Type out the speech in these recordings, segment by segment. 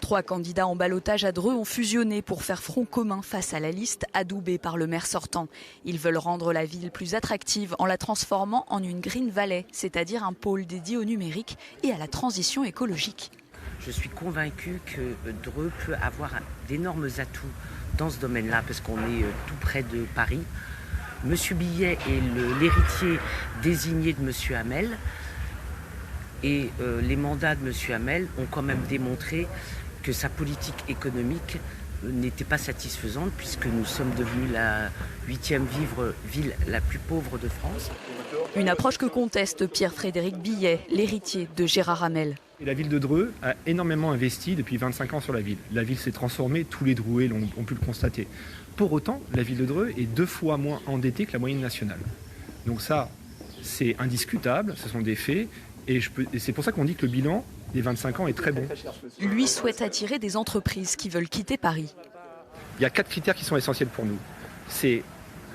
3 candidats en ballottage à Dreux ont fusionné pour faire front commun face à la liste adoubée par le maire sortant. Ils veulent rendre la ville plus attractive en la transformant en une Green Valley, c'est-à-dire un pôle dédié au numérique et à la transition écologique. Je suis convaincue que Dreux peut avoir d'énormes atouts dans ce domaine-là, parce qu'on est tout près de Paris. Monsieur Billet est l'héritier désigné de Monsieur Hamel. Et les mandats de Monsieur Hamel ont quand même démontré que sa politique économique n'était pas satisfaisante, puisque nous sommes devenus la 8e ville la plus pauvre de France. Une approche que conteste Pierre-Frédéric Billet, l'héritier de Gérard Hamel. La ville de Dreux a énormément investi depuis 25 ans sur la ville. La ville s'est transformée, tous les Drouais ont pu le constater. Pour autant, la ville de Dreux est 2 fois moins endettée que la moyenne nationale. Donc ça, c'est indiscutable, ce sont des faits. Et c'est pour ça qu'on dit que le bilan des 25 ans est très bon. Lui souhaite attirer des entreprises qui veulent quitter Paris. Il y a 4 critères qui sont essentiels pour nous. C'est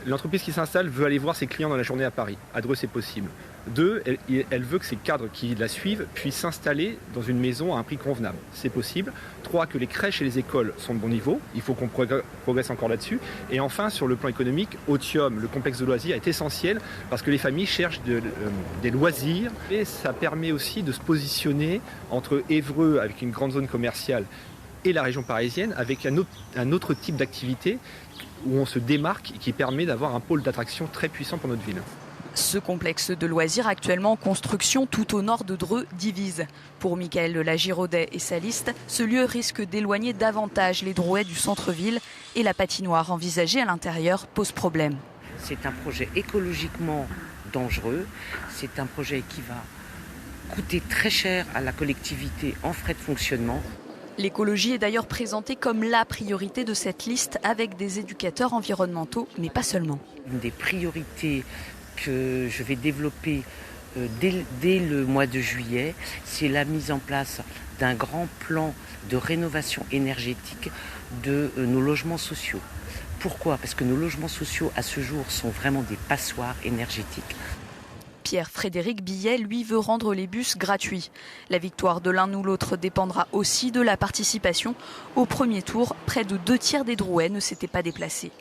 l'entreprise qui s'installe veut aller voir ses clients dans la journée à Paris. À Dreux, c'est possible. 2, elle veut que ses cadres qui la suivent puissent s'installer dans une maison à un prix convenable. C'est possible. 3, que les crèches et les écoles sont de bon niveau. Il faut qu'on progresse encore là-dessus. Et enfin, sur le plan économique, Otium, le complexe de loisirs, est essentiel parce que les familles cherchent des loisirs. Et ça permet aussi de se positionner entre Évreux, avec une grande zone commerciale, et la région parisienne, avec un autre type d'activité où on se démarque et qui permet d'avoir un pôle d'attraction très puissant pour notre ville. Ce complexe de loisirs actuellement en construction tout au nord de Dreux divise. Pour Michael de la Giraudet et sa liste, ce lieu risque d'éloigner davantage les Drouais du centre-ville et la patinoire envisagée à l'intérieur pose problème. C'est un projet écologiquement dangereux, c'est un projet qui va coûter très cher à la collectivité en frais de fonctionnement. L'écologie est d'ailleurs présentée comme la priorité de cette liste avec des éducateurs environnementaux, mais pas seulement. Une des priorités que je vais développer dès le mois de juillet, c'est la mise en place d'un grand plan de rénovation énergétique de nos logements sociaux. Pourquoi ? Parce que nos logements sociaux, à ce jour, sont vraiment des passoires énergétiques. Pierre-Frédéric Billet, lui, veut rendre les bus gratuits. La victoire de l'un ou l'autre dépendra aussi de la participation. Au premier tour, près de 2 tiers des Drouais ne s'étaient pas déplacés.